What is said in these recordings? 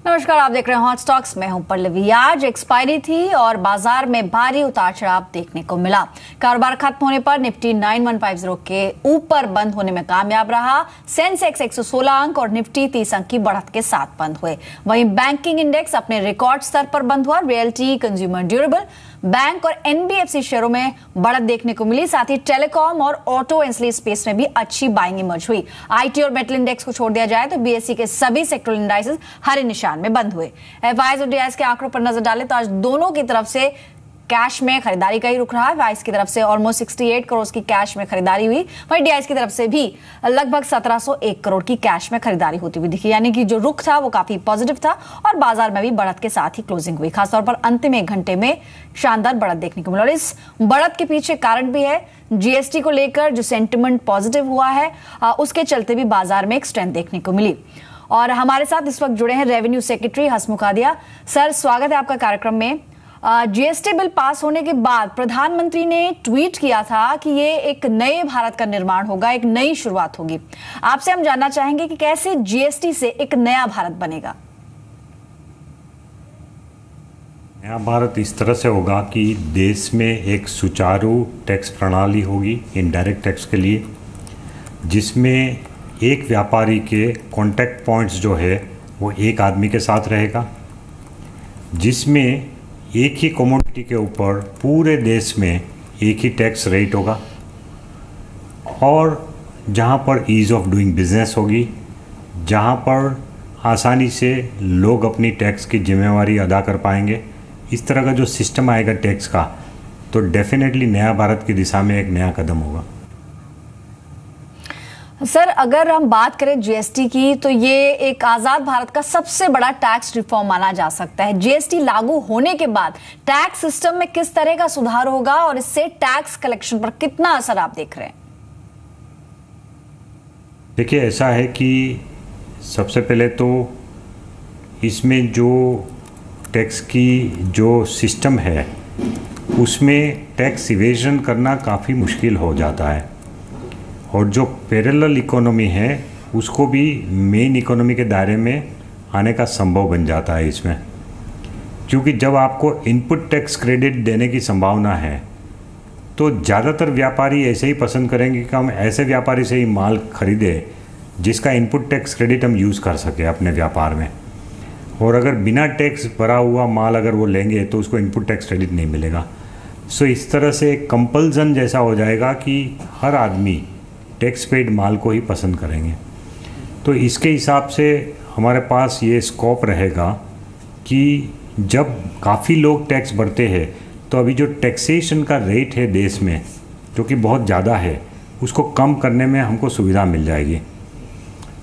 नमस्कार, आप देख रहे हैं हॉट स्टॉक्स। मैं हूं पल्लवी। आज एक्सपायरी थी और बाजार में भारी उतार चढ़ाव देखने को मिला। कारोबार खत्म होने पर निफ्टी 9150 के ऊपर बंद होने में कामयाब रहा। सेंसेक्स 116 अंक और निफ्टी 30 अंक की बढ़त के साथ बंद हुए। वहीं बैंकिंग इंडेक्स अपने रिकॉर्ड स्तर पर बंद हुआ। रियल्टी, कंज्यूमर ड्यूरेबल, बैंक और एनबीएफसी शेयरों में बढ़त देखने को मिली। साथ ही टेलीकॉम और ऑटो एंसिलरी स्पेस में भी अच्छी बाइंग इमर्ज हुई। आईटी और मेटल इंडेक्स को छोड़ दिया जाए तो बीएसई के सभी सेक्टरल इंडाइसेस हरे निशान में बंद हुए। एफआईआई और डीआईएस के आंकड़ों पर नजर डालें तो आज दोनों की तरफ से कैश में खरीदारी का ही रुख रहा है। वाइस की तरफ से ऑलमोस्ट 68 करोड़ की कैश में खरीदारी हुई। वहीं डीआईएस की तरफ से भी लगभग 1701 करोड़ की कैश में खरीदारी होती हुई दिखी। यानी कि जो रुख था वो काफी पॉजिटिव था और बाजार में भी बढ़त के साथ ही क्लोजिंग हुई। खासतौर पर अंतिम एक घंटे में शानदार बढ़त देखने को मिला और इस बढ़त के पीछे कारण भी है जीएसटी को लेकर जो सेंटिमेंट पॉजिटिव हुआ है, उसके चलते भी बाजार में एक स्ट्रेंथ देखने को मिली। और हमारे साथ इस वक्त जुड़े हैं रेवेन्यू सेक्रेटरी हसमुख आदिया। सर, स्वागत है आपका कार्यक्रम में। जीएसटी बिल पास होने के बाद प्रधानमंत्री ने ट्वीट किया था कि ये एक नए भारत का निर्माण होगा, एक नई शुरुआत होगी। आपसे हम जानना चाहेंगे कि कैसे जीएसटी से एक नया भारत बनेगा। नया भारत इस तरह से होगा कि देश में एक सुचारू टैक्स प्रणाली होगी इनडायरेक्ट टैक्स के लिए, जिसमें एक व्यापारी के कॉन्टैक्ट पॉइंट्स जो है वो एक आदमी के साथ रहेगा, जिसमें एक ही कमोडिटी के ऊपर पूरे देश में एक ही टैक्स रेट होगा और जहाँ पर ईज़ ऑफ डूइंग बिजनेस होगी, जहाँ पर आसानी से लोग अपनी टैक्स की जिम्मेवारी अदा कर पाएंगे। इस तरह का जो सिस्टम आएगा टैक्स का, तो डेफिनेटली नया भारत की दिशा में एक नया कदम होगा। सर, अगर हम बात करें जीएसटी की तो ये एक आजाद भारत का सबसे बड़ा टैक्स रिफॉर्म माना जा सकता है। जीएसटी लागू होने के बाद टैक्स सिस्टम में किस तरह का सुधार होगा और इससे टैक्स कलेक्शन पर कितना असर आप देख रहे हैं? देखिए, ऐसा है कि सबसे पहले तो इसमें जो टैक्स की जो सिस्टम है उसमें टैक्स इवेजन करना काफ़ी मुश्किल हो जाता है और जो पैरेलल इकोनॉमी है उसको भी मेन इकोनॉमी के दायरे में आने का संभव बन जाता है इसमें, क्योंकि जब आपको इनपुट टैक्स क्रेडिट देने की संभावना है तो ज़्यादातर व्यापारी ऐसे ही पसंद करेंगे कि हम ऐसे व्यापारी से ही माल खरीदें जिसका इनपुट टैक्स क्रेडिट हम यूज़ कर सकें अपने व्यापार में। और अगर बिना टैक्स भरा हुआ माल अगर वो लेंगे तो उसको इनपुट टैक्स क्रेडिट नहीं मिलेगा। सो इस तरह से कंपल्सन जैसा हो जाएगा कि हर आदमी टैक्स पेड माल को ही पसंद करेंगे। तो इसके हिसाब से हमारे पास ये स्कोप रहेगा कि जब काफ़ी लोग टैक्स भरते हैं तो अभी जो टैक्सेशन का रेट है देश में जो कि बहुत ज़्यादा है, उसको कम करने में हमको सुविधा मिल जाएगी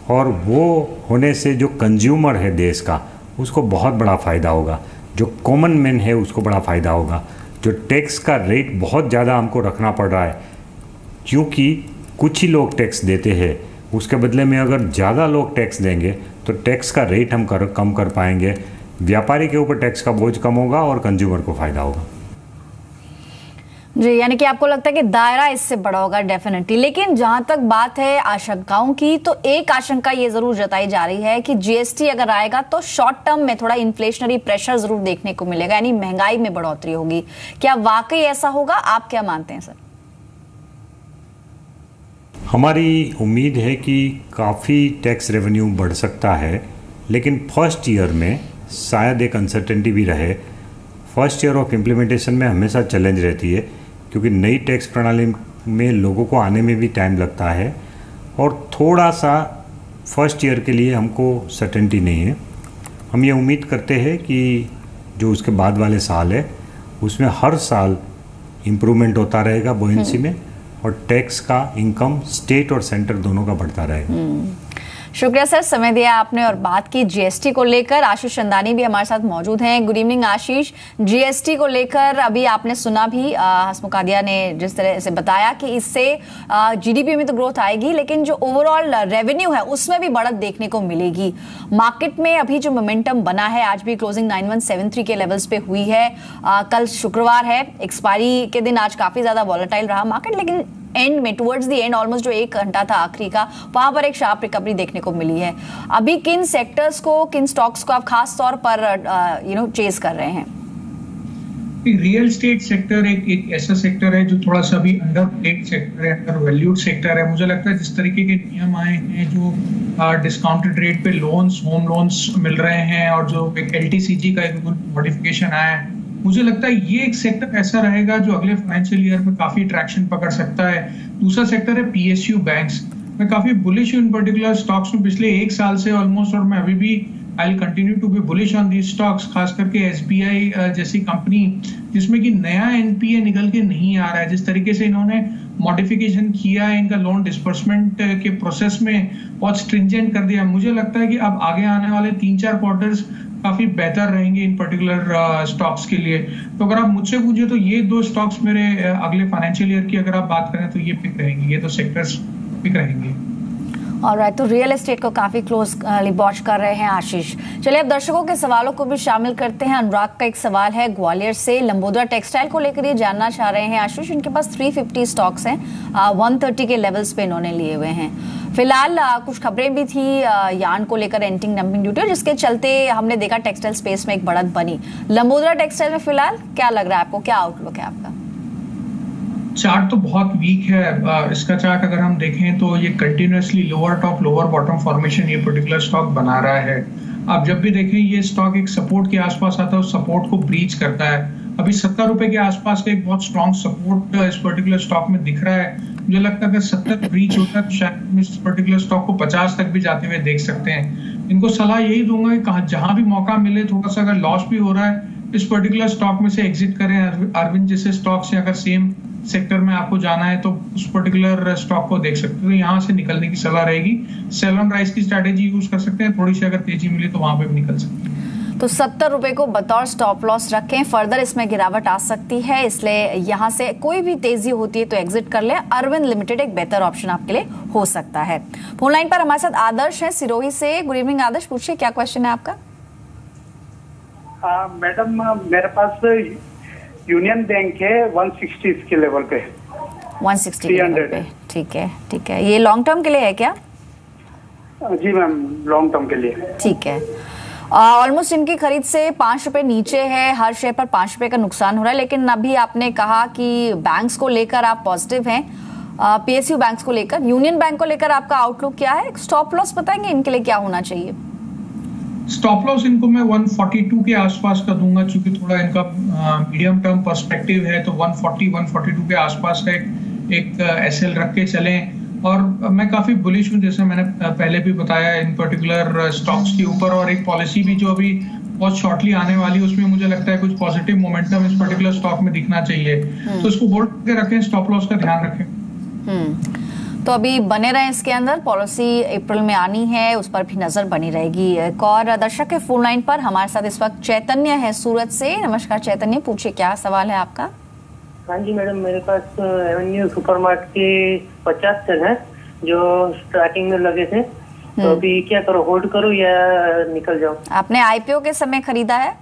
और वो होने से जो कंज्यूमर है देश का उसको बहुत बड़ा फ़ायदा होगा, जो कॉमन मैन है उसको बड़ा फ़ायदा होगा। जो टैक्स का रेट बहुत ज़्यादा हमको रखना पड़ रहा है क्योंकि कुछ ही लोग टैक्स देते हैं, उसके बदले में अगर ज़्यादा लोग टैक्स देंगे तो टैक्स का रेट हम कम कर पाएंगे। व्यापारी के ऊपर टैक्स का बोझ कम होगा और कंज्यूमर को फ़ायदा होगा। जी, यानी कि आपको लगता है कि दायरा इससे बड़ा होगा डेफिनेटली। लेकिन जहां तक बात है आशंकाओं की, तो एक आशंका ये जरूर जताई जा रही है कि जीएसटी अगर आएगा तो शॉर्ट टर्म में थोड़ा इन्फ्लेशनरी प्रेशर जरूर देखने को मिलेगा, यानी महंगाई में बढ़ोतरी होगी। क्या वाकई ऐसा होगा? आप क्या मानते हैं सर? हमारी उम्मीद है कि काफ़ी टैक्स रेवेन्यू बढ़ सकता है, लेकिन फर्स्ट ईयर में शायद एक अनसर्टेनिटी भी रहे। फर्स्ट ईयर ऑफ इम्प्लीमेंटेशन में हमेशा चैलेंज रहती है क्योंकि नई टैक्स प्रणाली में लोगों को आने में भी टाइम लगता है और थोड़ा सा फर्स्ट ईयर के लिए हमको सर्टेनिटी नहीं है। हम ये उम्मीद करते हैं कि जो उसके बाद वाले साल है उसमें हर साल इम्प्रूवमेंट होता रहेगा बोयेंसी में और टैक्स का इनकम स्टेट और सेंटर दोनों का बढ़ता रहेगा। शुक्रिया सर, समय दिया आपने और बात की जीएसटी को लेकर। आशीष चंदानी भी हमारे साथ मौजूद हैं। गुड इवनिंग आशीष। जीएसटी को लेकर अभी आपने सुना भी, हसमुख आदिया ने जिस तरह से बताया कि इससे जीडीपी में तो ग्रोथ आएगी लेकिन जो ओवरऑल रेवेन्यू है उसमें भी बढ़त देखने को मिलेगी। मार्केट में अभी जो मोमेंटम बना है, आज भी क्लोजिंग 9173 के लेवल्स पे हुई है। कल शुक्रवार है, एक्सपायरी के दिन आज काफी ज्यादा वॉलेटाइल रहा मार्केट, लेकिन एंड में, टुवर्ड्स द एंड, ऑलमोस्ट जो 1 घंटा था आखिरी का, वहां पर एक शार्प रिकवरी देखने को मिली है। अभी किन सेक्टर्स को, किन स्टॉक्स को आप खास तौर पर चेज कर रहे हैं? रियल स्टेट सेक्टर एक ऐसा सेक्टर है जो थोड़ा सा भी अंडर सेक्टर है, अंडर वैल्यूड सेक्टर है। मुझे लगता है जिस तरीके के नियम आए हैं, जो डिस्काउंटेड रेट पे लोन्स, होम लोन्स मिल रहे हैं, और जो एक LTCG का एक मॉडिफिकेशन आया है, मुझे लगता है ये एक सेक्टर ऐसा रहेगा जो अगले फाइनेंशियल ईयर में काफी ट्रैक्शन पकड़ सकता है। दूसरा सेक्टर है PSU बैंक्स। मैं काफी बुलिश हूँ इन पर्टिकुलर स्टॉक्स में पिछले 1 साल से ऑलमोस्ट, और मैं अभी भी I will continue to be bullish on these stocks, खास करके SBI जैसी कंपनी जिसमें कि नया NPA निकल के नहीं आ रहा है। जिस तरीके से इन्होंने मॉडिफिकेशन किया है, इनका लोन डिस्बर्समेंट के प्रोसेस में बहुत स्ट्रिंजेंट कर दिया, मुझे लगता है कि अब आगे आने वाले 3-4 क्वार्टर्स काफी बेहतर रहेंगे इन पर्टिकुलर स्टॉक्स के लिए। तो अगर आप मुझसे पूछे तो ये 2 स्टॉक्स मेरे अगले फाइनेंशियल ईयर की अगर आप बात करें तो ये पिक रहेंगे, ये 2 सेक्टर्स पिक रहेंगे। ऑलराइट, तो रियल एस्टेट को काफी क्लोजली वॉच कर रहे हैं आशीष। चलिए अब दर्शकों के सवालों को भी शामिल करते हैं। अनुराग का एक सवाल है ग्वालियर से, लंबोदरा टेक्सटाइल को लेकर ये जानना चाह रहे हैं आशीष। इनके पास 350 स्टॉक्स हैं, 130 के लेवल्स पे इन्होंने लिए हुए हैं। फिलहाल कुछ खबरें भी थी यार्न को लेकर, एंटिंग डंपिंग ड्यूटी, जिसके चलते हमने देखा टेक्सटाइल स्पेस में एक बढ़त बनी। लंबोदरा टेक्सटाइल में फिलहाल क्या लग रहा है आपको, क्या आउटलुक है आपका? चार्ट तो बहुत वीक है। इसका चार्ट अगर हम देखें तो ये continuously lower top lower bottom formation ये पर्टिकुलर स्टॉक बना रहा है। आप जब भी देखें ये स्टॉक एक सपोर्ट के आसपास आता है, उस सपोर्ट को ब्रीच करता है। अभी 70 रुपए के आसपास का एक बहुत स्ट्रॉन्ग सपोर्ट इस पर्टिकुलर स्टॉक में दिख रहा है। मुझे लगता है अगर 70 ब्रीच होता है तो शायद इस पर्टिकुलर स्टॉक को 50 तक भी जाते हुए देख सकते हैं। इनको सलाह यही दूंगा कि जहां भी मौका मिले, थोड़ा सा अगर लॉस भी हो रहा है, इस पर्टिकुलर स्टॉक में से एग्जिट करें। अरविंद जैसे स्टॉक से अगर सेम सेक्टर में आपको जाना है तो उस पर्टिकुलर स्टॉक को देख सकते हो, यहाँ से निकलने की सलाह रहेगी। सेल ऑन राइज की स्ट्रैटेजी यूज कर सकते हैं, थोड़ी सी अगर तेजी मिली तो वहां पे भी निकल सकते हैं। तो 70 रुपए को बतौर स्टॉप लॉस रखें, फर्दर इसमें गिरावट आ सकती है, इसलिए यहाँ से कोई भी तेजी होती है तो एग्जिट कर लें। अरविंद लिमिटेड एक बेहतर ऑप्शन आपके लिए हो सकता है। फोन लाइन पर हमारे साथ आदर्श है सिरोही से। गुड इवनिंग आदर्श, पूछिए क्या क्वेश्चन है आपका? मैडम मेरे पास यूनियन बैंक है 160 के लेवल पे, 160 लेवल पे। ठीक है। ये लॉन्ग टर्म के लिए है क्या? जी मैम, लॉन्ग टर्म के लिए। ठीक है। ऑलमोस्ट इनकी खरीद से 5 रुपए नीचे है, हर शेयर पर 5 रुपए का नुकसान हो रहा है। लेकिन अभी आपने कहा कि बैंक्स को लेकर आप पॉजिटिव हैं, PSU बैंक्स को लेकर, यूनियन बैंक को लेकर आपका आउटलुक क्या है? स्टॉप लॉस बताएंगे इनके लिए क्या होना चाहिए? स्टॉप लॉस इनको मैं 142 के आसपास का दूंगा, क्योंकि थोड़ा इनका मीडियम टर्म पर्सपेक्टिव है, तो 140-142 के आसपास का एक SL रख के चलें। और मैं काफी बुलिश हूँ, जैसे मैंने पहले भी बताया, इन पर्टिकुलर स्टॉक्स के ऊपर। और एक पॉलिसी भी जो अभी बहुत शॉर्टली आने वाली है, उसमें मुझे लगता है कुछ पॉजिटिव मोमेंटम इस पर्टिकुलर स्टॉक में दिखना चाहिए, तो इसको होल्ड करके रखें, स्टॉप लॉस का ध्यान रखें। तो अभी बने रहे इसके अंदर, पॉलिसी अप्रैल में आनी है, उस पर भी नजर बनी रहेगी। एक और दर्शक के फोन लाइन पर हमारे साथ इस वक्त चैतन्य है सूरत से। नमस्कार चैतन्य, पूछिए क्या सवाल है आपका? हाँ जी मैडम, मेरे पास एवेन्यू सुपरमार्ट के 50 शेयर है जो स्टार्टिंग में लगे थे, तो अभी क्या करो, होल्ड करो या निकल जाओ? आपने IPO के समय खरीदा है?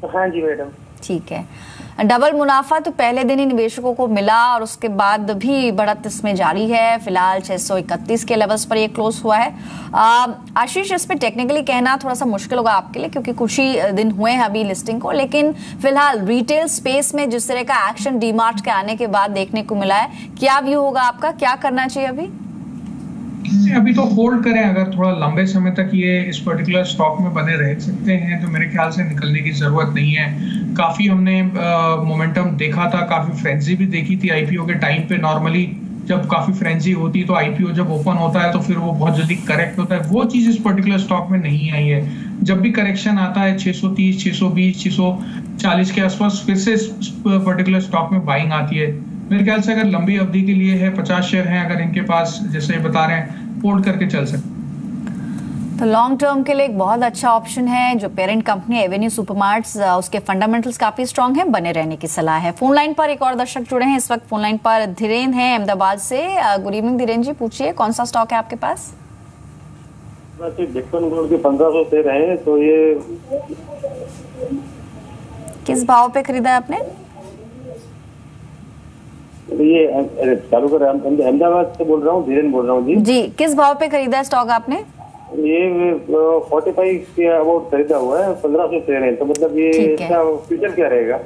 हाँ जी मैडम। ठीक है। डबल मुनाफा तो पहले दिन ही निवेशकों को मिला और उसके बाद भी बढ़त इसमें जारी है। फिलहाल 631 के लेवल्स पर ये क्लोज हुआ है। आशीष, इस पे टेक्निकली कहना थोड़ा सा मुश्किल होगा आपके लिए, क्योंकि कुछ ही दिन हुए हैं अभी लिस्टिंग को, लेकिन फिलहाल रिटेल स्पेस में जिस तरह का एक्शन डीमार्ट के आने के बाद देखने को मिला है, क्या व्यू होगा आपका, क्या करना चाहिए अभी? अभी तो होल्ड करें, अगर थोड़ा लंबे समय तक ये इस पर्टिकुलर स्टॉक में बने रह सकते हैं तो मेरे ख्याल से निकलने की जरूरत नहीं है। काफी हमने मोमेंटम देखा था, काफी फ्रेंजी भी देखी थी IPO के टाइम पे। नॉर्मली जब काफी फ्रेंजी होती है तो IPO जब ओपन होता है तो फिर वो बहुत जल्दी करेक्ट होता है, वो चीज इस पर्टिकुलर स्टॉक में नहीं आई है। जब भी करेक्शन आता है 630, 620, 640 के आसपास फिर से इस पर्टिकुलर स्टॉक में बाइंग आती है। मेरे ख्याल से अगर लंबी अवधि के लिए है, 50 शेयर हैं अगर इनके पास, जैसे बता रहे हैं, होल्ड करके चल सकते। तो लॉन्ग टर्म के लिए एक बहुत अच्छा ऑप्शन है जो पेरेंट कंपनी एवेन्यू सुपरमार्ट्स, उसके फंडामेंटल्स काफी स्ट्रांग है, बने रहने की सलाह है। फोन लाइन पर एक और दर्शक जुड़े हैं इस वक्त। फोन लाइन पर धीरेन है अहमदाबाद से। गुड इवनिंग धीरेन जी, पूछिए कौन सा स्टॉक है आपके पास? डेक्कन गोल्ड के 1500 शेयर हैं, तो ये किस भाव पे खरीदा है आपने? ये चालू कर अहमदाबाद से बोल रहा हूँ, धीरेन बोल रहा हूँ जी। जी, किस भाव पे खरीदा है स्टॉक आपने? ये 45 के अबाउट खरीदा हुआ है, 1500 शेयर है, तो मतलब ये इसका फ्यूचर क्या रहेगा?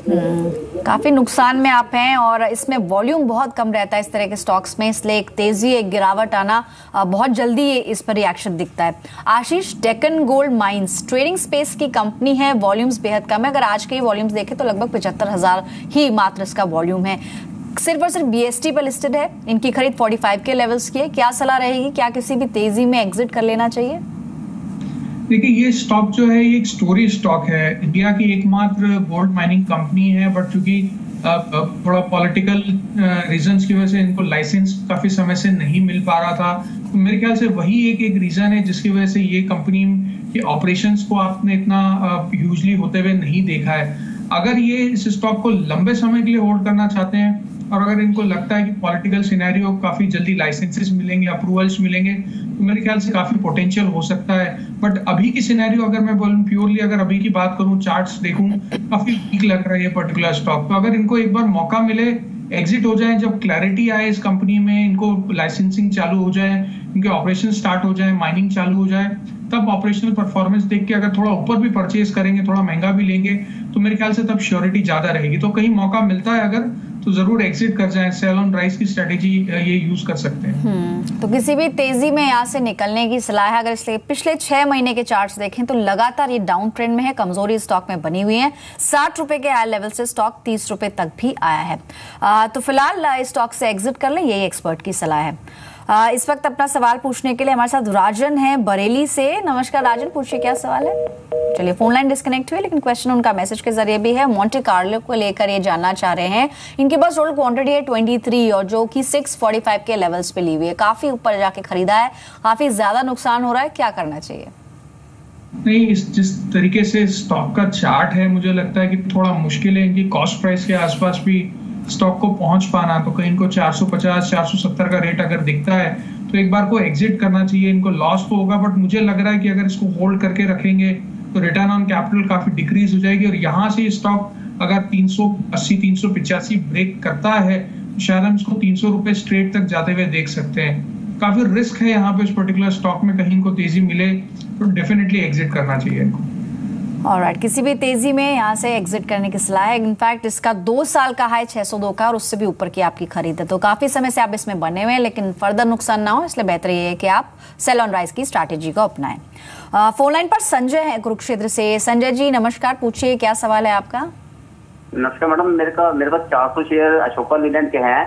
काफी नुकसान में आप हैं और इसमें वॉल्यूम बहुत कम रहता है इस तरह के स्टॉक्स में, इसलिए एक तेजी, एक गिरावट आना बहुत जल्दी इस पर रिएक्शन दिखता है। Ashish, Deccan gold mines trading space की कंपनी है, वॉल्यूम्स बेहद कम है। अगर आज के वॉल्यूम्स देखें तो लगभग 75,000 ही मात्र इसका वॉल्यूम है, सिर्फ और सिर्फ BST पर लिस्टेड है। इनकी खरीद 45 के लेवल्स की है। क्या सलाह रहेगी, क्या किसी भी तेजी में एग्जिट कर लेना चाहिए? देखिए, ये स्टॉक जो है ये एक स्टोरी स्टॉक है, इंडिया की एकमात्र गोल्ड माइनिंग कंपनी है, बट चूंकि थोड़ा पॉलिटिकल रीजंस की वजह से इनको लाइसेंस काफी समय से नहीं मिल पा रहा था, तो मेरे ख्याल से वही एक रीजन है जिसकी वजह से ये कंपनी के ऑपरेशंस को आपने इतना ह्यूजली होते हुए नहीं देखा है। अगर ये इस स्टॉक को लंबे समय के लिए होल्ड करना चाहते हैं और अगर इनको लगता है कि पॉलिटिकल सिनेरियो काफी जल्दी लाइसेंसेस मिलेंगे, अप्रूवल्स मिलेंगे, तो मेरे ख्याल से काफी पोटेंशियल हो सकता है। बट अभी की सिनेरियो अगर मैं बोलूं, प्योरली अगर अभी की बात करूं, चार्ट्स देखूं, काफी वीक लग रहा है ये पर्टिकुलर स्टॉक। तो अगर इनको एक बार मौका मिले, एग्जिट हो जाए, जब क्लैरिटी आए इस कंपनी में, इनको लाइसेंसिंग चालू हो जाए, इनके ऑपरेशन स्टार्ट हो जाए, माइनिंग चालू हो जाए, तब ऑपरेशनल परफॉर्मेंस देख के अगर थोड़ा ऊपर भी परचेज करेंगे, थोड़ा महंगा भी लेंगे, तो मेरे ख्याल से तब श्योरिटी ज्यादा रहेगी। तो कहीं मौका मिलता है अगर, तो जरूर एग्जिट कर जाएं, सेल ऑन राइज की स्ट्रेटेजी ये यूज कर सकते हैं। तो किसी भी तेजी में यहाँ से निकलने की सलाह है। अगर इसलिए पिछले 6 महीने के चार्ट्स देखें तो लगातार ये डाउन ट्रेंड में है, कमजोरी स्टॉक में बनी हुई है। 60 रुपए के हाई लेवल से स्टॉक 30 रुपए तक भी आया है। तो फिलहाल इस स्टॉक से एग्जिट कर लें, यही एक्सपर्ट की सलाह है। इस वक्त अपना सवाल पूछने के लिए हमारे साथ राजन है बरेली से। नमस्कार राजन, पूछिए क्या सवाल है। चलिए, फोन लाइन डिस्कनेक्ट हुई, लेकिन क्वेश्चन उनका मैसेज के जरिए भी है। मोंटे कार्लो को लेकर ये जानना चाह रहे हैं। इनके पास टोटल क्वांटिटी है 23 और जो कि 645 के लेवल्स पे ली हुई है, काफी ऊपर जाके खरीदा है, काफी ज्यादा नुकसान हो रहा है, क्या करना चाहिए? नहीं, इस जिस तरीके से स्टॉक का चार्ट है, मुझे लगता है कि थोड़ा मुश्किल है इनकी कॉस्ट प्राइस के आसपास भी स्टॉक को पहुंच पाना। तो कहीं इनको 450 470 का रेट अगर दिखता है तो एक बार को एग्जिट करना चाहिए। इनको लॉस तो होगा, बट मुझे लग रहा है कि अगर इसको होल्ड करके रखेंगे तो रिटर्न ऑन कैपिटल काफी डिक्रीज हो जाएगी, और यहाँ से स्टॉक अगर 380 385 ब्रेक करता है तो शायद हम इसको 300 रुपए स्ट्रेट तक जाते हुए देख सकते हैं। काफी रिस्क है यहाँ पे इस पर्टिकुलर स्टॉक में, कहीं इनको तेजी मिले तो डेफिनेटली एग्जिट करना चाहिए इनको। ऑलराइट, किसी भी तेजी में यहाँ से एग्जिट करने की सलाह है। इनफैक्ट इसका 2 साल का हाई 602 का और उससे भी ऊपर की आपकी खरीद है, तो काफी समय से आप इसमें बने हुए हैं, लेकिन फर्दर नुकसान ना हो, इसलिए बेहतर ये है कि आप सेल ऑन राइज की स्ट्रैटेजी को अपनाएं। फोन लाइन पर संजय है कुरुक्षेत्र से। संजय जी नमस्कार, पूछिए क्या सवाल है आपका। नमस्कार मैडम, मेरे पास 400 शेयर अशोका लीलैंड के हैं,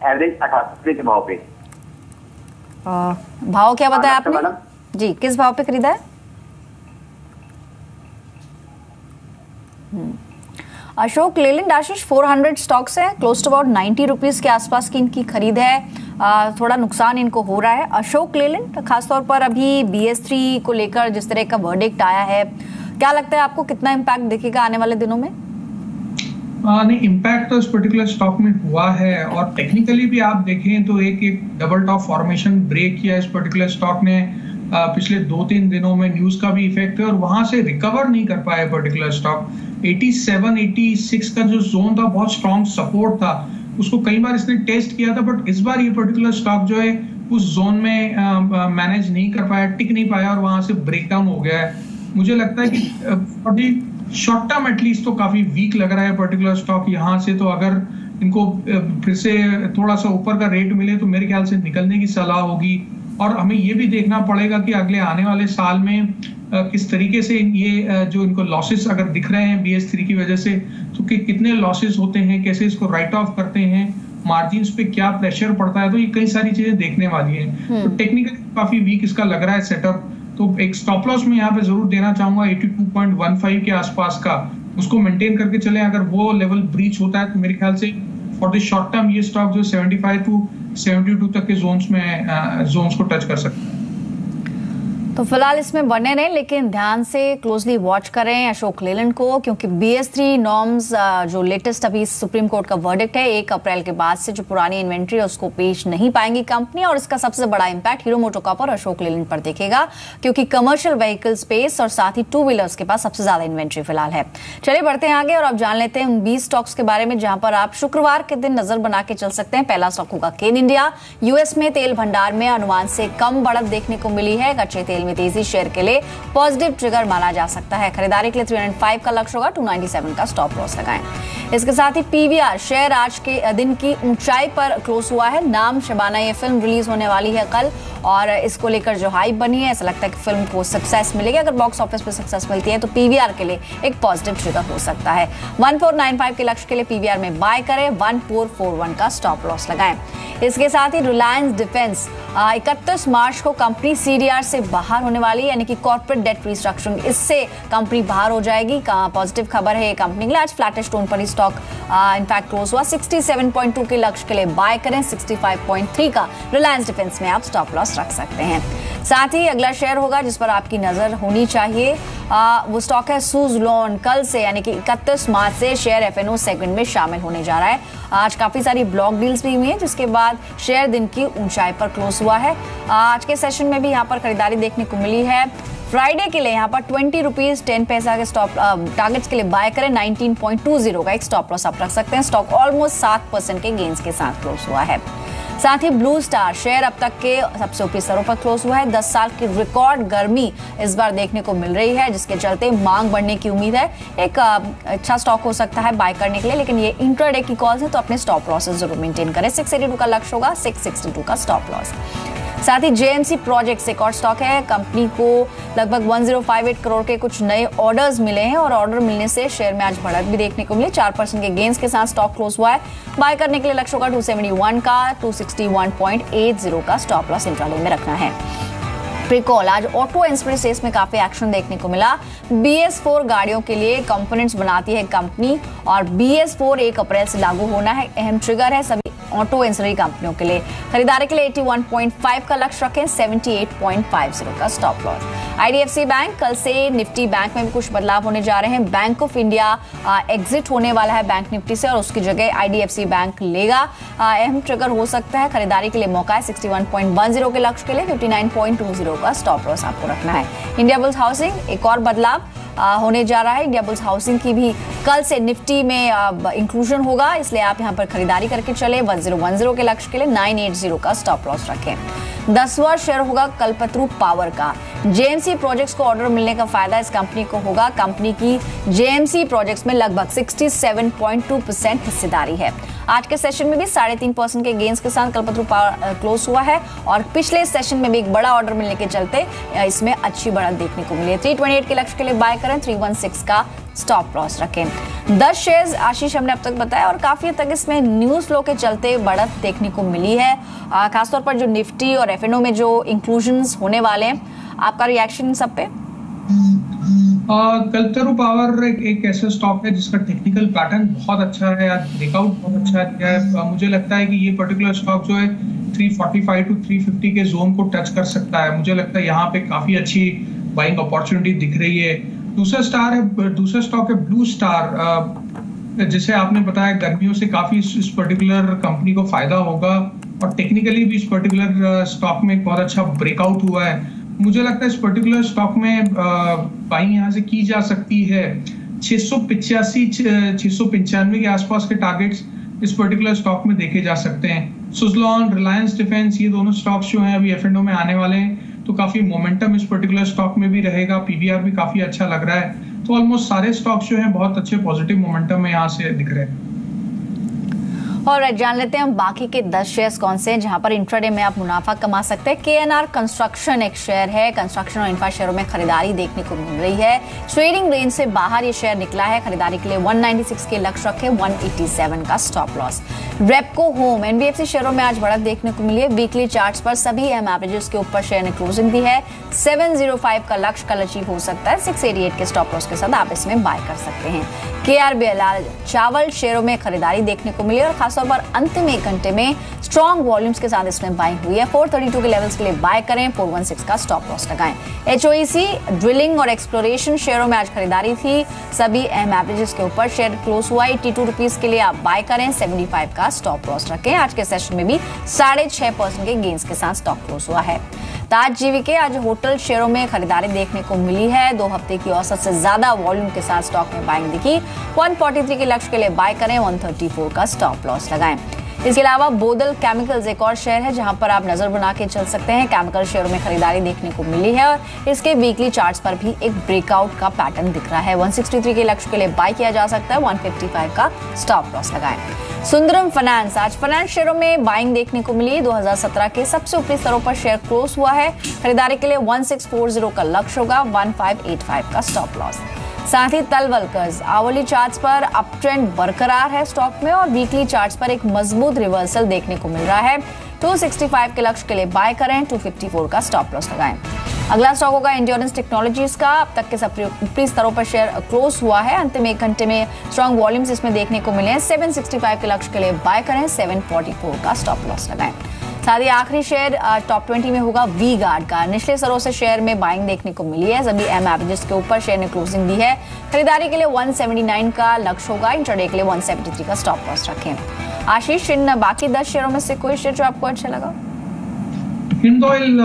एवरेज 88 के भाव पे। भाव क्या बताया आपने जी, किस भाव पे खरीदा है? अशोक लेलैंड आशीष 400 स्टॉक्स हैं, क्लोज टू अबाउट 90 रुपीज के आसपास की इनकी खरीद है। थोड़ा नुकसान इनको हो रहा है। अशोक लेलैंड खासतौर पर अभी BS3 को लेकर जिस तरह का वर्डिक्ट आया है, क्या लगता है आपको कितना इम्पैक्ट दिखेगा आने वाले दिनों में? नहीं, इम्पैक्ट तो इस पर्टिकुलर स्टॉक में हुआ है, और टेक्निकली भी आप देखें तो एक डबल टॉप फॉर्मेशन ब्रेक किया इस पर्टिकुलर स्टॉक ने पिछले 2-3 दिनों में। न्यूज का भी इफेक्ट है और वहां से रिकवर नहीं कर पाया पर्टिकुलर स्टॉक। 87-86 का जो जोन था, बहुत स्ट्रॉन्ग सपोर्ट था, उसको कई बार इसने टेस्ट किया था, बट इस बार ये पर्टिकुलर स्टॉक जो है उस जोन में मैनेज नहीं कर पाया, टिक नहीं पाया, और वहां से ब्रेकडाउन हो गया है। मुझे लगता है कि अभी शॉर्ट टर्म एटलीस्ट तो काफी वीक लग रहा है पर्टिकुलर स्टॉक यहाँ से। तो अगर इनको फिर से थोड़ा सा ऊपर का रेट मिले तो मेरे ख्याल से निकलने की सलाह होगी। और हमें ये भी देखना पड़ेगा कि अगले आने वाले साल में किस तरीके से ये जो इनको लॉसेस अगर दिख रहे हैं BS3 की वजह से, तो कि कितने लॉसेस होते हैं, कैसे इसको राइट ऑफ करते हैं, मार्जिन्स पे क्या प्रेशर पड़ता है। तो ये कई सारी चीजें देखने वाली हैं। तो टेक्निकली काफी वीक इसका लग रहा है सेटअप। तो एक स्टॉप लॉस में यहाँ पे जरूर देना चाहूंगा 82.15 के आसपास का, उसको मेंटेन करके चले। अगर वो लेवल ब्रीच होता है तो मेरे ख्याल से फॉर द शॉर्ट टर्म ये स्टॉक जो 75 to 72 तक के जोन्स को टच कर सकते हैं। तो फिलहाल इसमें बने रहें, लेकिन ध्यान से क्लोजली वॉच करें अशोक लेलैंड को, क्योंकि BS3 नॉर्म्स जो लेटेस्ट अभी सुप्रीम कोर्ट का वर्डिक्ट है, 1 अप्रैल के बाद से जो पुरानी इन्वेंट्री है उसको पेश नहीं पाएंगी कंपनी, और इसका सबसे बड़ा इंपैक्ट हीरो मोटोकॉर्प और अशोक लेलैंड पर दिखेगा, क्योंकि कमर्शियल व्हीकल स्पेस और साथ ही 2 व्हीलर्स के पास सबसे ज्यादा इन्वेंट्री फिलहाल है। चलिए बढ़ते हैं आगे और अब जान लेते हैं उन 20 स्टॉक्स के बारे में जहां पर आप शुक्रवार के दिन नजर बना के चल सकते हैं। पहला स्टॉक होगा केन इंडिया। यूएस में तेल भंडार में अनुमान से कम बढ़त देखने को मिली है। कच्चे तेल में तेजी शेयर के लिए पॉजिटिव ट्रिगर माना जा सकता है। खरीदारी के लिए 305 का लक्ष्य होगा, 297 का स्टॉप लॉस लगाएं। इसके साथ ही पीवीआर शेयर आज के दिन की ऊंचाई पर क्लोज हुआ है। नाम शबाना ये फिल्म रिलीज होने वाली है कल, और इसको लेकर जो हाइप बनी है, ऐसा लगता है कि फिल्म को सक्सेस मिलेगी। अगर बॉक्स ऑफिस पर सक्सेस मिलती है तो पीवीआर के लिए एक पॉजिटिव ट्रिगर हो सकता है। 1495 के लक्ष्य के लिए पीवीआर में बाय करें, 1441 का स्टॉप लॉस लगाएं। इसके साथ ही रिलायंस डिफेंस 31 मार्च को कंपनी सीडीआर से बाहर होने वाली है, यानी कि कॉर्पोरेट डेट रिस्ट्रक्चरिंग, इससे कंपनी बाहर हो जाएगी। पॉजिटिव खबर है ये कंपनी के लिए। आज फ्लैटिश टोन पर ही स्टॉक इनफैक्ट क्लोज हुआ। 67.2 के लक्ष्य के लिए बाय करें, 65.3 का रिलायंस डिफेंस में आप स्टॉप लॉस रख सकते हैं। साथ ही अगला शेयर होगा जिस पर आपकी नजर होनी चाहिए, वो स्टॉक है सुज़लोन। कल से यानी कि 31 मार्च से शेयर एफएनओ सेगमेंट में शामिल होने जा रहा है। आज काफी सारी ब्लॉक डील्स भी हुई हैं, जिसके बाद शेयर दिन की ऊंचाई पर क्लोज हुआ है। आज के सेशन में भी यहाँ पर खरीदारी देखने को मिली है। फ्राइडे के लिए यहाँ पर 20 रुपीज 10 पैसा के स्टॉप टारगेट्स के लिए बाय करें, 19.20 का एक स्टॉप लॉस आप रख सकते हैं। स्टॉक ऑलमोस्ट 7% के गेन्स के साथ क्लोज हुआ है। साथ ही ब्लू स्टार शेयर अब तक के सबसे ऊपरी स्तरों पर क्लोज हुआ है। 10 साल की रिकॉर्ड गर्मी इस बार देखने को मिल रही है, जिसके चलते मांग बढ़ने की उम्मीद है। एक अच्छा स्टॉक हो सकता है बाय करने के लिए, लेकिन ये इंट्राडे की कॉल्स है तो अपने स्टॉप लॉसेस जरूर मेंटेन करें। 682 का लक्ष्य होगा, 662 का स्टॉप लॉस। साथ ही जेएमसी प्रोजेक्ट्स एक और स्टॉक है। कंपनी को लगभग 1058 करोड़ के कुछ नए ऑर्डर्स मिले हैं, और ऑर्डर मिलने से शेयर में आज बढ़त भी देखने को मिली। 4% के गेन्स के साथ स्टॉक क्लोज हुआ है। बाय करने के लिए लक्ष्य होगा 271 का, 261.80 का स्टॉप लॉस इंट्राडे में रखना है। प्रीकॉल आज ऑटो इंस्पेस में काफी एक्शन देखने को मिला। BS4 गाड़ियों के लिए कंपोनेंट्स बनाती है कंपनी, और BS4 1 अप्रैल से लागू होना है। अहम ट्रिगर है सभी ऑटो इंसरी कंपनियों के लिए। खरीदारी के लिए 81.5 का लक्ष्य रखें, 78.50 का स्टॉप लॉस। IDFC बैंक कल से निफ्टी बैंक में भी कुछ बदलाव होने जा रहे हैं। बैंक ऑफ इंडिया एग्जिट होने वाला है बैंक निफ्टी से, और उसकी जगह IDFC बैंक लेगा। अहम ट्रिगर हो सकता है। खरीदारी के लिए मौका है, 61.10 के लक्ष्य के लिए 59.20 का स्टॉप लॉस आपको रखना है। इंडिया बुल्स हाउसिंग एक और बदलाव होने जा रहा है। इंडिया बुल्स हाउसिंग की भी कल से निफ्टी में इंक्लूजन होगा, इसलिए आप यहां पर खरीदारी करके चले। 1010 के लक्ष्य के लिए 980 का स्टॉप लॉस रखें। 10वां शेयर होगा कल्पतरू पावर का। जेएमसी प्रोजेक्ट्स को ऑर्डर मिलने का फायदा इस कंपनी को होगा। कंपनी की जेएमसी प्रोजेक्ट्स में लगभग 67.2% हिस्सेदारी है। आज के सेशन में भी 3.5% के गेन्स के साथ कल्पतरू पावर क्लोज हुआ है, और पिछले सेशन में भी एक बड़ा ऑर्डर मिलने के चलते इसमें अच्छी बढ़त देखने को मिली है। 328 के लक्ष्य के लिए बाय करें, 316 का स्टॉप लॉस रखें। 10 शेयर्स आशीष हमने अब तक बताया, और काफी हद तक इसमें न्यूज फ्लो के चलते बढ़त देखने को मिली है। खासतौर पर जो निफ्टी और एफएनओ में जो इंक्लूजन्स होने वाले हैं, आपका रिएक्शन इन सब पे? कल्पतरू पावर एक ऐसा स्टॉक है जिसका टेक्निकल पैटर्न बहुत अच्छा है, ब्रेकआउट बहुत अच्छा है। मुझे लगता है कि ये पर्टिकुलर स्टॉक जो है 345 to 350 के जोन को टच कर सकता है। मुझे लगता है यहाँ पे काफी अच्छी बाइंग अपॉर्चुनिटी दिख रही है। दूसरा स्टॉक है ब्लू स्टार, जिसे आपने बताया गर्मियों से काफी इस पर्टिकुलर कंपनी को फायदा होगा, और टेक्निकली भी इस पर्टिकुलर स्टॉक में बहुत अच्छा ब्रेकआउट हुआ है। मुझे लगता है इस पर्टिकुलर स्टॉक में बाइंग यहाँ से की जा सकती है। 685-695 के आसपास के टारगेट्स इस पर्टिकुलर स्टॉक में देखे जा सकते हैं। सुज़लोन, रिलायंस डिफेंस, ये दोनों स्टॉक्स जो हैं अभी एफएनओ में आने वाले हैं, तो काफी मोमेंटम इस पर्टिकुलर स्टॉक में भी रहेगा। पीवीआर भी काफी अच्छा लग रहा है, तो ऑलमोस्ट सारे स्टॉक्स जो हैं बहुत अच्छे पॉजिटिव मोमेंटम में यहाँ से दिख रहे हैं। और जान लेते हैं हम बाकी के 10 शेयर्स कौन से हैं जहां पर इंट्राडे में आप मुनाफा कमा सकते हैं। KNR कंस्ट्रक्शन एक शेयर है। कंस्ट्रक्शन और इंफ्रा शेयरों में खरीदारी देखने को मिल रही है। ट्रेडिंग रेंज से बाहर ये शेयर निकला है। खरीदारी के लिए 196 के लक्ष्य रखे, 187 का stop loss. Repco home NBFC शेयरों में आज बढ़त देखने को मिली है। वीकली चार्ट्स पर सभी अहम एवरेजेस के ऊपर शेयर ने क्लोजिंग दी है। 705 का लक्ष्य कल अचीव हो सकता है। 688 के स्टॉप लॉस के साथ आप इसमें बाय कर सकते हैं। KRBL चावल शेयरों में खरीदारी देखने को मिली और खासतौर पर अंतिम 1 घंटे में स्ट्रॉन्ग वॉल्यूम्स के साथ इसमें बाइंग हुई है। 432 के लेवल्स के लिए बाय करें, 416 का स्टॉप लॉस लगाएं। HOEC ड्रिलिंग और एक्सप्लोरेशन शेयरों में आज खरीदारी थी। सभी अहम एवरेजेस के ऊपर शेयर क्लोज हुआ। 82 रुपीज के लिए आप बाय करें, 75 का स्टॉप लॉस रखें। आज के सेशन में भी 6.5% के गेंस के साथ स्टॉक क्लोज हुआ है। ताज जीवीके आज होटल शेयरों में खरीदारी देखने को मिली है। 2 हफ्ते की औसत से ज्यादा वॉल्यूम के साथ स्टॉक में बाइंग दिखी। 143 के लक्ष्य के लिए बाय करें, 134 का स्टॉप लॉस लगाएं। इसके अलावा बोदल केमिकल्स एक और शेयर है जहां पर आप नजर बना के चल सकते हैं। केमिकल शेयरों में खरीदारी देखने को मिली है और इसके वीकली चार्ट्स पर भी एक ब्रेकआउट का पैटर्न दिख रहा है। 163 के लक्ष्य के लिए बाय किया जा सकता है, 155 का स्टॉप लॉस लगाएं। सुंदरम फाइनेंस आज फाइनेंस शेयरों में बाइंग देखने को मिली। 2017 के सबसे ऊपरी स्तरों पर शेयर क्लोज हुआ है। खरीदारी के लिए 1640 का लक्ष्य होगा, 1585 का स्टॉप लॉस। साथ ही तलवलकर्स आवली चार्ट्स पर अप ट्रेंड बरकरार है स्टॉक में और वीकली चार्ट्स पर एक मजबूत रिवर्सल देखने को मिल रहा है। 265 के लक्ष्य के लिए बाय करें, 254 का स्टॉप लॉस लगाएं। अगला स्टॉक होगा एंड्योरेंस टेक्नोलॉजीज का। अब तक के सबसे ऊपरी स्तरों पर शेयर क्लोज हुआ है। अंतिम 1 घंटे में स्ट्रॉन्ग वॉल्यूम्स इसमें देखने को मिले हैं। 765 के लक्ष्य के लिए बाय करें, 744 का स्टॉप लॉस लगाएं। साथ ही आखिरी शेयर टॉप 20 में होगा वी गार्ड का। निचले स्तरों से शेयर में बाइंग देखने को मिली है। सभी एम एवरेजेस के ऊपर शेयर ने क्लोजिंग दी है। खरीदारी के लिए 179 का लक्ष्य होगा। इंट्राडे के लिए 173 का स्टॉप लॉस रखें। आशीष, इन बाकी 10 शेयरों में से कोई शेयर जो आपको अच्छा लगा? हिंदोइल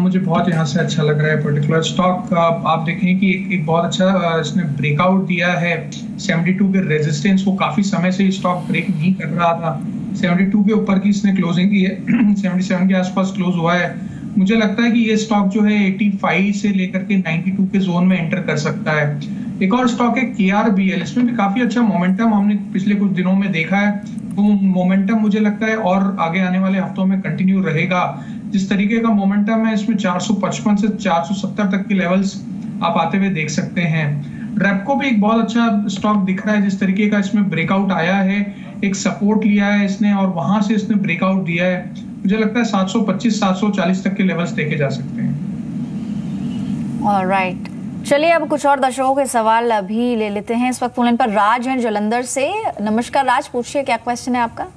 मुझे बहुत यहाँ से अच्छा लग रहा है। पर्टिकुलर स्टॉक आप देखें कि एक बहुत अच्छा इसने ब्रेकआउट दिया है। 72 के रेजिस्टेंस को काफी समय से स्टॉक ब्रेक नहीं कर रहा था। 72 के ऊपर की इसने क्लोजिंग की है। 77 के आसपास क्लोज हुआ है। मुझे लगता है कि ये स्टॉक जो है 85 से लेकर के 92 के जोन में एंटर कर सकता है। एक और स्टॉक है KRBL, इसमें भी काफी अच्छा मोमेंटम हमने पिछले कुछ दिनों में देखा है। तो मोमेंटम मुझे लगता है और आगे आने वाले हफ्तों में कंटिन्यू रहेगा। जिस तरीके का मोमेंटम है इसमें 455 से 470 तक के लेवल्स आप आते हुए देख सकते हैं। रेपको भी एक बहुत अच्छा स्टॉक दिख रहा है। जिस तरीके का इसमें ब्रेकआउट आया है, एक सपोर्ट लिया है इसने और वहां से इसने ब्रेकआउट दिया है। मुझे लगता है 725 740 तक के लेवल्स देखे जा सकते हैं। ऑलराइट, चलिए अब कुछ और दर्शकों के सवाल अभी ले लेते हैं। इस वक्त फोन पर राज हैं जलंधर से। नमस्कार राज, पूछिए क्या क्वेश्चन है आपका?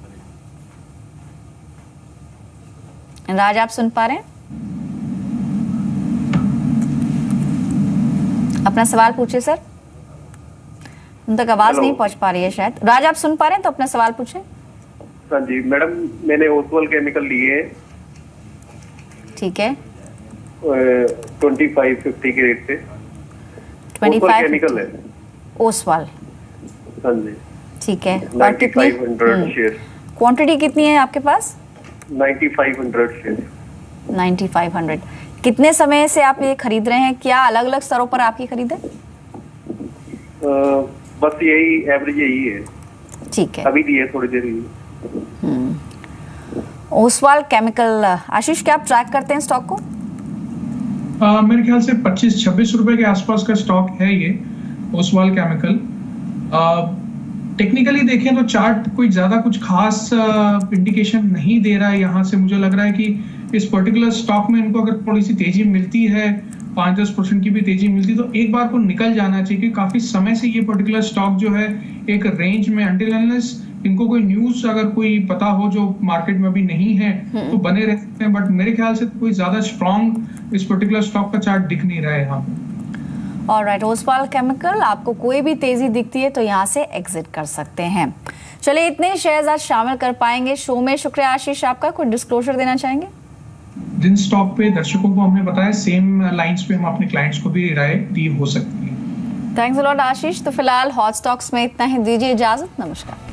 राज, आप सुन पा रहे हैं? अपना सवाल पूछिए सर। उन तक आवाज नहीं पहुंच पा रही है शायद। राज, आप सुन पा रहे हैं तो अपना सवाल पूछें। हाँ जी मैडम, मैंने ओसवाल केमिकल लिए। ठीक है, 2550 के रेट से। 25 केमिकल है ओसवाल। हाँ जी ठीक है, 9500 शेयर। क्वांटिटी कितनी है आपके पास? 9500 शेयर। 9500। कितने समय से आप ये खरीद रहे हैं? क्या अलग अलग स्तरों पर आपकी खरीद है? बस यही एवरेज यही है। ठीक है, अभी दिए थोड़ी देर ही। ओसवाल केमिकल। आशीष, क्या आप ट्रैक करते हैं स्टॉक को? मेरे ख्याल से 25-26 रुपए के आसपास का स्टॉक है ये ओसवाल केमिकल। टेक्निकली देखें तो चार्ट कोई ज्यादा कुछ खास इंडिकेशन नहीं दे रहा है। यहाँ से मुझे लग रहा है कि इस पर्टिकुलर स्टॉक में इनको अगर थोड़ी सी तेजी मिलती है, 5-10% की भी तेजी मिलती तो एक बार को निकल जाना चाहिए। क्योंकि काफी समय से ये पर्टिकुलर स्टॉक जो है एक रेंज में, अंटिल अनलेस इनको कोई न्यूज अगर कोई पता हो जो मार्केट में अभी नहीं है तो बने रहते हैं। बट मेरे ख्याल से कोई ज्यादा स्ट्रॉन्ग इस पर्टिकुलर स्टॉक का चार्ट दिख नहीं रहा है यहाँ पे। ऑलराइट, ओसवाल केमिकल, आपको कोई भी तेजी दिखती है तो यहाँ से एग्जिट कर सकते हैं। चलिए, इतने शेयर्स आज शामिल कर पाएंगे शो में। शुक्रिया आशीष आपका। कोई डिस्क्लोजर देना चाहेंगे? जिन स्टॉक पे दर्शकों को हमने बताया, सेम लाइंस पे हम अपने क्लाइंट्स को भी राय दी हो सकती है। थैंक्स अ लॉट आशीष। तो फिलहाल हॉट स्टॉक्स में इतना ही, दीजिए इजाजत। नमस्कार।